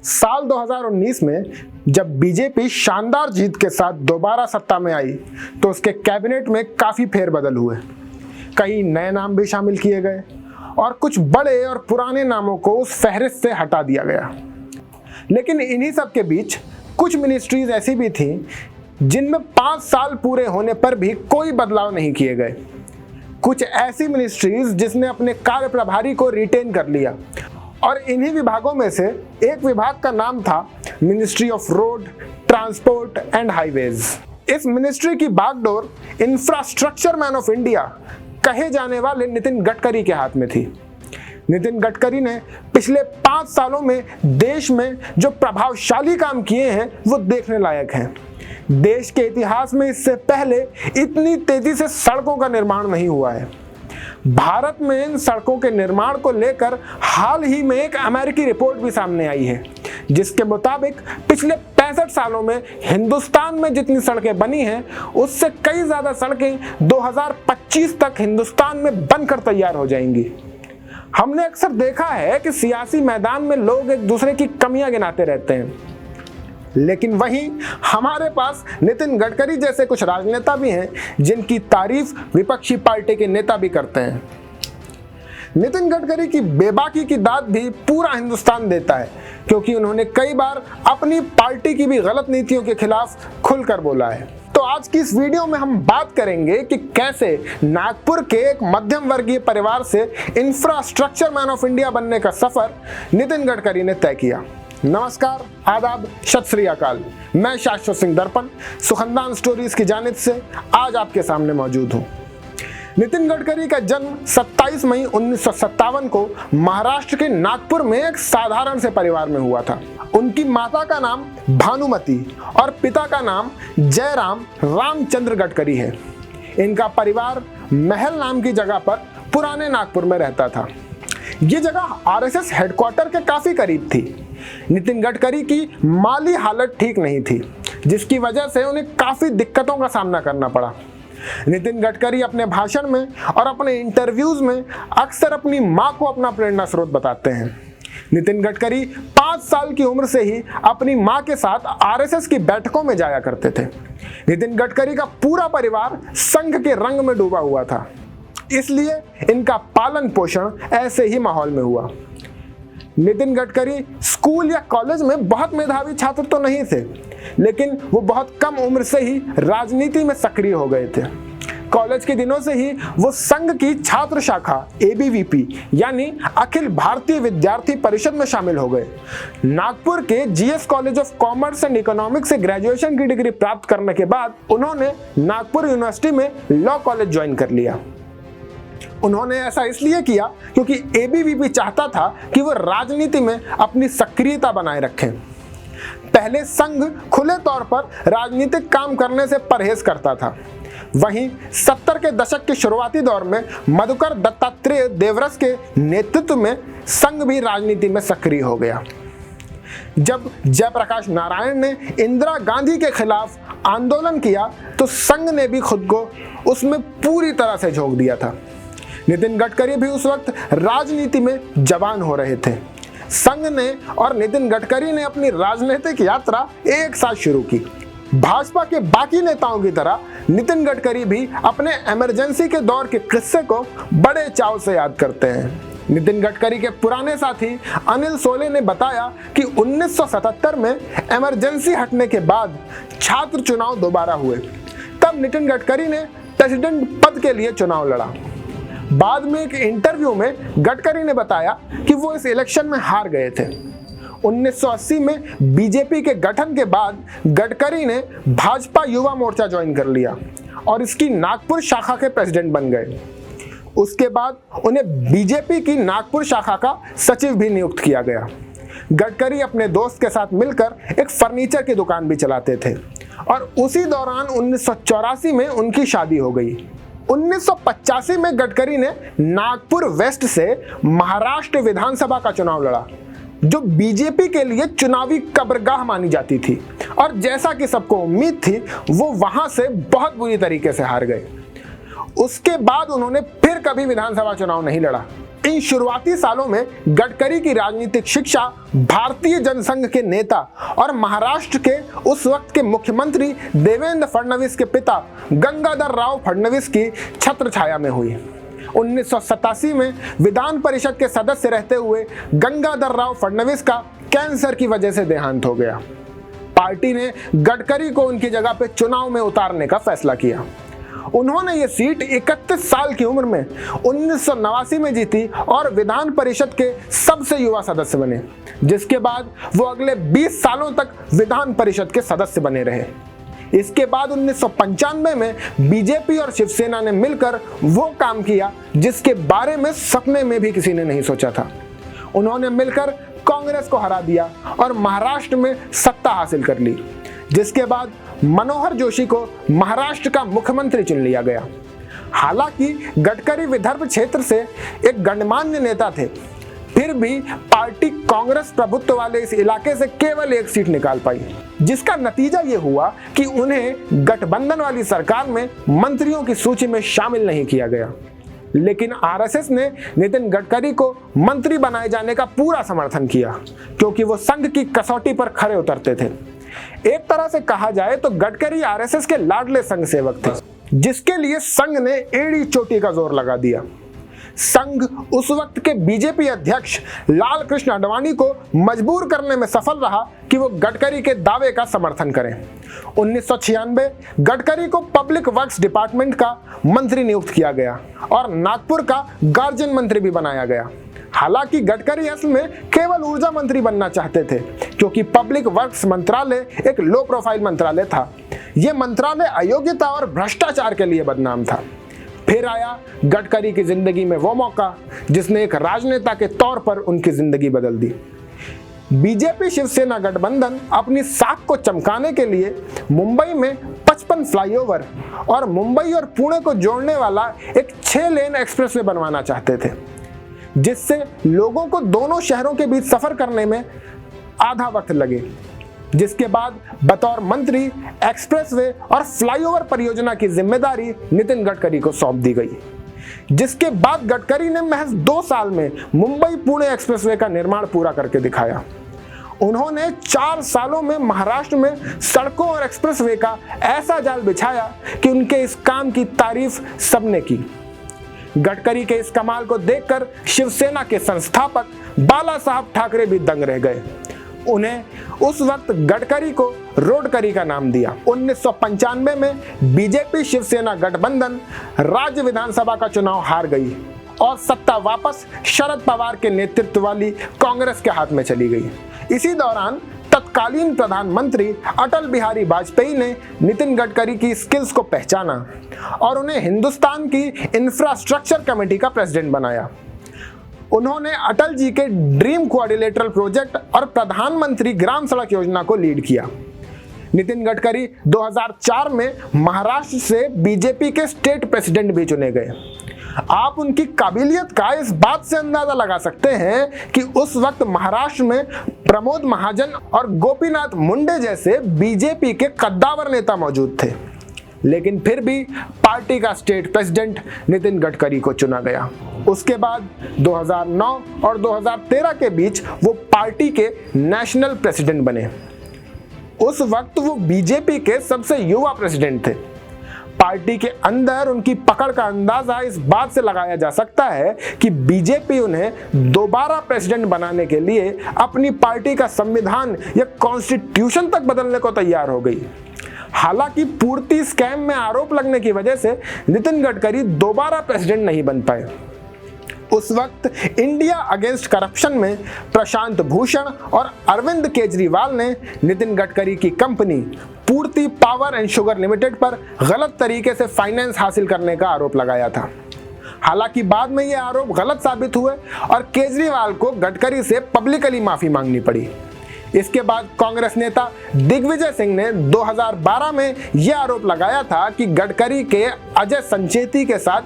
साल 2019 में जब बीजेपी शानदार जीत के साथ दोबारा सत्ता में आई तो उसके कैबिनेट में काफ़ी फेरबदल हुए। कई नए नाम भी शामिल किए गए और कुछ बड़े और पुराने नामों को उस फहरिस्त से हटा दिया गया। लेकिन इन्हीं सब के बीच कुछ मिनिस्ट्रीज ऐसी भी थीं जिनमें 5 साल पूरे होने पर भी कोई बदलाव नहीं किए गए। कुछ ऐसी मिनिस्ट्रीज जिसने अपने कार्य प्रभारी को रिटेन कर लिया और इन्हीं विभागों में से एक विभाग का नाम था ministry of road, transport and highways. इस मिनिस्ट्री की बागडोर इंफ्रास्ट्रक्चर मैन ऑफ इंडिया कहे जाने वाले नितिन गडकरी के हाथ में थी। नितिन गडकरी ने पिछले 5 सालों में देश में जो प्रभावशाली काम किए हैं वो देखने लायक हैं। देश के इतिहास में इससे पहले इतनी तेजी से सड़कों का निर्माण नहीं हुआ है। भारत में इन सड़कों के निर्माण को लेकर हाल ही में एक अमेरिकी रिपोर्ट भी सामने आई है, जिसके मुताबिक पिछले 65 सालों में हिंदुस्तान में जितनी सड़कें बनी हैं उससे कई ज्यादा सड़कें 2025 तक हिंदुस्तान में बनकर तैयार हो जाएंगी। हमने अक्सर देखा है कि सियासी मैदान में लोग एक दूसरे की कमियां गिनाते रहते हैं, लेकिन वहीं हमारे पास नितिन गडकरी जैसे कुछ राजनेता भी हैं जिनकी तारीफ विपक्षी पार्टी के नेता भी करते हैं। नितिन गडकरी की बेबाकी की दाद भी पूरा हिंदुस्तान देता है, क्योंकि उन्होंने कई बार अपनी पार्टी की भी गलत नीतियों के खिलाफ खुलकर बोला है। तो आज की इस वीडियो में हम बात करेंगे कि कैसे नागपुर के एक मध्यम वर्गीय परिवार से इंफ्रास्ट्रक्चर मैन ऑफ इंडिया बनने का सफर नितिन गडकरी ने तय किया। नमस्कार, आदाब, सत श्री अकाल। मैं शाश्वत सिंह दर्पण सुखंदान स्टोरीज की जानिब से आज आपके सामने मौजूद हूं। नितिन गडकरी का जन्म 27 मई 1957 को महाराष्ट्र के नागपुर में एक साधारण से परिवार में हुआ था। उनकी माता का नाम भानुमति और पिता का नाम जयराम रामचंद्र गडकरी है। इनका परिवार महल नाम की जगह पर पुराने नागपुर में रहता था। ये जगह आरएसएस हेडक्वार्टर के काफी करीब थी। नितिन गडकरी की माली हालत ठीक नहीं थी, जिसकी वजह से उन्हें काफी दिक्कतों का सामना करना पड़ा। नितिन गडकरी अपने भाषण में और अपने इंटरव्यूज में अक्सर अपनी मां को अपना प्रेरणा स्रोत बताते हैं। नितिन गडकरी 5 साल की उम्र से ही अपनी मां के साथ आरएसएस की बैठकों में जाया करते थे। नितिन गडकरी का पूरा परिवार संघ के रंग में डूबा हुआ था, इसलिए इनका पालन पोषण ऐसे ही माहौल में हुआ। नितिन गडकरी स्कूल या कॉलेज में बहुत मेधावी छात्र तो नहीं थे, लेकिन वो बहुत कम उम्र से ही राजनीति में सक्रिय हो गए थे। कॉलेज के दिनों से ही वो संघ की छात्र शाखा ABVP यानी अखिल भारतीय विद्यार्थी परिषद में शामिल हो गए। नागपुर के GS college of commerce and economics से ग्रेजुएशन की डिग्री प्राप्त करने के बाद उन्होंने नागपुर यूनिवर्सिटी में लॉ कॉलेज ज्वाइन कर लिया। उन्होंने ऐसा इसलिए किया क्योंकि ABVP चाहता था कि वो राजनीति में अपनी सक्रियता बनाए रखें। पहले संघ खुले तौर पर राजनीतिक काम करने से परहेज करता था। वहीं 70 के दशक के शुरुआती दौर में मधुकर दत्तात्रेय देवरस के नेतृत्व में संघ भी राजनीति में सक्रिय हो गया। जब जयप्रकाश नारायण ने इंदिरा गांधी के खिलाफ आंदोलन किया तो संघ ने भी खुद को उसमें पूरी तरह से झोंक दिया था। नितिन गडकरी भी उस वक्त राजनीति में जवान हो रहे थे। संघ ने और नितिन गडकरी ने अपनी राजनीतिक यात्रा एक साथ शुरू की। भाजपा के बाकी नेताओं की तरह नितिन गडकरी भी अपने इमरजेंसी के दौर के किस्से को बड़े चाव से याद करते हैं। नितिन गडकरी के पुराने साथी अनिल सोले ने बताया कि 1977 में इमरजेंसी हटने के बाद छात्र चुनाव दोबारा हुए। तब नितिन गडकरी ने प्रेसिडेंट पद के लिए चुनाव लड़ा। बाद में एक इंटरव्यू में गडकरी ने बताया कि वो इस इलेक्शन में हार गए थे। 1980 में बीजेपी के गठन के बाद गडकरी ने भाजपा युवा मोर्चा ज्वाइन कर लिया और इसकी नागपुर शाखा के प्रेसिडेंट बन गए। उसके बाद उन्हें बीजेपी की नागपुर शाखा का सचिव भी नियुक्त किया गया। गडकरी अपने दोस्त के साथ मिलकर एक फर्नीचर की दुकान भी चलाते थे और उसी दौरान 1984 में उनकी शादी हो गई। 1985 में गडकरी ने नागपुर वेस्ट से महाराष्ट्र विधानसभा का चुनाव लड़ा, जो बीजेपी के लिए चुनावी कब्रगाह मानी जाती थी और जैसा कि सबको उम्मीद थी वो वहां से बहुत बुरी तरीके से हार गए। उसके बाद उन्होंने फिर कभी विधानसभा चुनाव नहीं लड़ा। इन शुरुआती सालों में गडकरी की राजनीतिक शिक्षा भारतीय जनसंघ के नेता और महाराष्ट्र के उस वक्त के मुख्यमंत्री देवेंद्र फडणवीस के पिता गंगाधर राव फडणवीस की छत्र छाया में हुई। 1987 में विधान परिषद के सदस्य रहते हुए गंगाधर राव फडणवीस का कैंसर की वजह से देहांत हो गया। पार्टी ने गडकरी को उनकी जगह पे चुनाव में उतारने का फैसला किया। उन्होंने ये सीट 31 साल की उम्र में 1989 में जीती और विधान परिषद के सबसे युवा सदस्य बने, जिसके बाद वो अगले 20 सालों तक विधान परिषद के सदस्य बने रहे। इसके बाद 1995 में बीजेपी और शिवसेना ने मिलकर वो काम किया जिसके बारे में सपने में भी किसी ने नहीं सोचा था। उन्होंने मिलकर कांग्रेस को हरा दिया और महाराष्ट्र में सत्ता हासिल कर ली, जिसके बाद मनोहर जोशी को महाराष्ट्र का मुख्यमंत्री चुन लिया गया। हालांकि गडकरी विदर्भ क्षेत्र से एक गणमान्य नेता थे, फिर भी पार्टी कांग्रेस प्रभुत्व वाले इस इलाके से केवल एक सीट निकाल पाई, जिसका नतीजा ये हुआ कि उन्हें गठबंधन वाली सरकार में मंत्रियों की सूची में शामिल नहीं किया गया। लेकिन आरएसएस ने नितिन गडकरी को मंत्री बनाए जाने का पूरा समर्थन किया, क्योंकि वो संघ की कसौटी पर खरे उतरते थे। एक तरह से कहा जाए तो गडकरी आरएसएस के लाडले संघ सेवक थे, जिसके लिए संघ ने एड़ी चोटी का जोर लगा दिया। संघ उस वक्त के बीजेपी अध्यक्ष लाल कृष्ण आडवाणी को मजबूर करने में सफल रहा कि वो गडकरी के दावे का समर्थन करें। 1996 गडकरी को पब्लिक वर्क्स डिपार्टमेंट का मंत्री नियुक्त किया गया और नागपुर का गार्जियन मंत्री भी बनाया गया। हालांकि गडकरी असल में केवल ऊर्जा मंत्री बनना चाहते थे, क्योंकि पब्लिक वर्क्स मंत्रालय एक लो प्रोफाइल मंत्रालय था। यह मंत्रालय अयोग्यता और भ्रष्टाचार के लिए बदनाम था। फिर आया गडकरी की जिंदगी में वो मौका जिसने एक राजनेता के तौर पर उनकी जिंदगी बदल दी। बीजेपी शिवसेना गठबंधन अपनी साख को चमकाने के लिए मुंबई में 55 फ्लाईओवर और मुंबई और पुणे को जोड़ने वाला एक 6 लेन एक्सप्रेसवे बनवाना चाहते थे, जिससे लोगों को दोनों शहरों के बीच सफर करने में आधा वक्त लगे। जिसके बाद बतौर मंत्री एक्सप्रेसवे और फ्लाईओवर परियोजना की जिम्मेदारी नितिन गडकरी को सौंप दी गई, जिसके बाद गडकरी ने महज 2 साल में मुंबई पुणे एक्सप्रेसवे का निर्माण पूरा करके दिखाया। उन्होंने 4 सालों में महाराष्ट्र में सड़कों और एक्सप्रेसवे का ऐसा जाल बिछाया कि उनके इस काम की तारीफ सबने की। गडकरी के इस कमाल को देखकर शिवसेना के संस्थापक बाला साहब ठाकरे भी दंग रह गए। उन्हें उस वक्त गडकरी को रोडकरी का नाम दिया। 1995 में बीजेपी शिवसेना गठबंधन राज्य विधानसभा का चुनाव हार गई और सत्ता वापस शरद पवार के नेतृत्व वाली कांग्रेस के हाथ में चली गई। इसी दौरान तत्कालीन प्रधानमंत्री अटल बिहारी वाजपेयी ने नितिन गडकरी की स्किल्स को पहचाना और उन्हें हिंदुस्तान की इंफ्रास्ट्रक्चर कमेटी का प्रेसिडेंट बनाया। उन्होंने अटल जी के ड्रीम क्वाड्रिलेटरल प्रोजेक्ट और प्रधानमंत्री ग्राम सड़क योजना को लीड किया। नितिन गडकरी 2004 में महाराष्ट्र से बीजेपी के स्टेट प्रेसिडेंट भी चुने गए। आप उनकी काबिलियत का इस बात से अंदाजा लगा सकते हैं कि उस वक्त महाराष्ट्र में प्रमोद महाजन और गोपीनाथ मुंडे जैसे बीजेपी के कद्दावर नेता मौजूद थे, लेकिन फिर भी पार्टी का स्टेट प्रेसिडेंट नितिन गडकरी को चुना गया। उसके बाद 2009 और 2013 के बीच वो पार्टी के नेशनल प्रेसिडेंट बने। उस वक्त वो बीजेपी के सबसे युवा प्रेसिडेंट थे। पार्टी के अंदर उनकी पकड़ का अंदाजा इस बात से लगाया जा सकता है कि बीजेपी उन्हें दोबारा प्रेसिडेंट बनाने के लिए अपनी पार्टी का संविधान या कॉन्स्टिट्यूशन तक बदलने को तैयार हो गई। हालांकि पूर्ति स्कैम में आरोप लगने की वजह से नितिन गडकरी दोबारा प्रेसिडेंट नहीं बन पाए। उस वक्त इंडिया अगेंस्ट करप्शन में प्रशांत भूषण और अरविंद केजरीवाल ने नितिन गडकरी की कंपनी पूर्ति पावर एंड शुगर लिमिटेड पर गलत तरीके से फाइनेंस हासिल करने का आरोप लगाया था। हालांकि बाद में ये आरोप गलत साबित हुए और केजरीवाल को गडकरी से पब्लिकली माफी मांगनी पड़ी। इसके बाद कांग्रेस नेता दिग्विजय सिंह ने 2012 में यह आरोप लगाया था कि गडकरी के अजय संचेती के साथ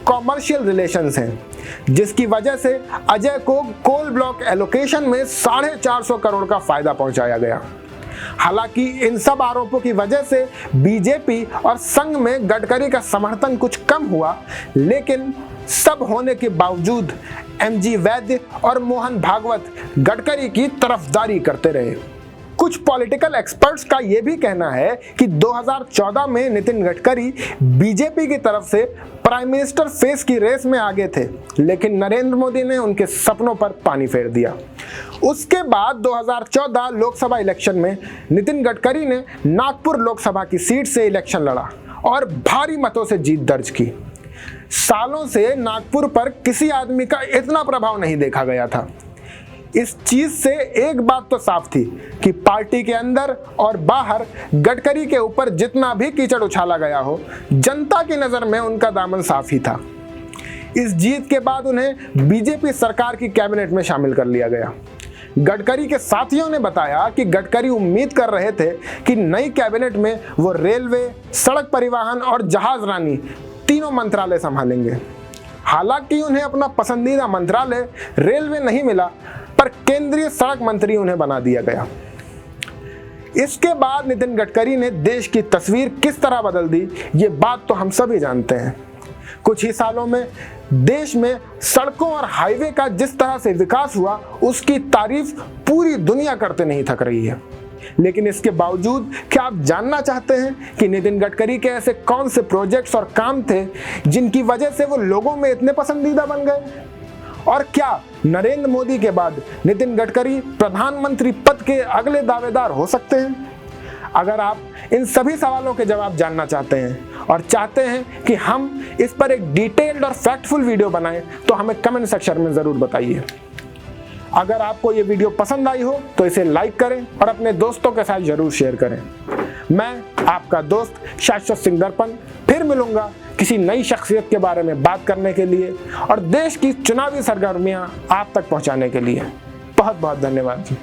कॉमर्शियल रिलेशंस हैं, जिसकी वजह से अजय को कोल ब्लॉक एलोकेशन में 450 करोड़ का फायदा पहुंचाया गया। हालांकि इन सब आरोपों की वजह से बीजेपी और संघ में गडकरी का समर्थन कुछ कम हुआ, लेकिन सब होने के बावजूद एमजी वैद्य और मोहन भागवत गडकरी की तरफदारी करते रहे। कुछ पॉलिटिकल एक्सपर्ट्स का यह भी कहना है कि 2014 में नितिन गडकरी बीजेपी की तरफ से प्राइम मिनिस्टर फेस की रेस में आगे थे, लेकिन नरेंद्र मोदी ने उनके सपनों पर पानी फेर दिया। उसके बाद 2014 लोकसभा इलेक्शन में नितिन गडकरी ने नागपुर लोकसभा की सीट से इलेक्शन लड़ा और भारी मतों से जीत दर्ज की। सालों से नागपुर पर किसी आदमी का इतना प्रभाव नहीं देखा गया था। इस चीज से एक बात तो साफ थी कि पार्टी के अंदर और बाहर गडकरी के ऊपर जितना भी कीचड़ उछाला गया हो, जनता की नजर में उनका दामन साफ ही था। इस जीत के बाद उन्हें बीजेपी सरकार की कैबिनेट में शामिल कर लिया गया। गडकरी के साथियों ने बताया कि गडकरी उम्मीद कर रहे थे कि नई कैबिनेट में वो रेलवे, सड़क परिवहन और जहाज रानी तीनों मंत्रालय संभालेंगे। हालांकि उन्हें अपना पसंदीदा मंत्रालय रेलवे नहीं मिला, पर केंद्रीय सड़क मंत्री उन्हें बना दिया गया। इसके बाद नितिन गडकरी ने देश की तस्वीर किस तरह बदल दी, ये बात तो हम सभी जानते हैं। कुछ ही सालों में देश में सड़कों और हाईवे का जिस तरह से विकास हुआ, उसकी तारीफ पूरी दुनिया करते नहीं थक रही है। लेकिन इसके बावजूद क्या आप जानना चाहते हैं कि नितिन गडकरी के ऐसे कौन से प्रोजेक्ट्स और काम थे जिनकी वजह से वो लोगों में इतने पसंदीदा बन गए? और क्या नरेंद्र मोदी के बाद नितिन गडकरी प्रधानमंत्री पद के अगले दावेदार हो सकते हैं? अगर आप इन सभी सवालों के जवाब जानना चाहते हैं और चाहते हैं कि हम इस पर एक डिटेल्ड और फैक्टफुल वीडियो बनाएं, तो हमें कमेंट सेक्शन में जरूर बताइए। अगर आपको ये वीडियो पसंद आई हो तो इसे लाइक करें और अपने दोस्तों के साथ जरूर शेयर करें। मैं आपका दोस्त शाश्वत सिंह दर्पण फिर मिलूंगा किसी नई शख्सियत के बारे में बात करने के लिए और देश की चुनावी सरगर्मियां आप तक पहुंचाने के लिए। बहुत बहुत धन्यवाद।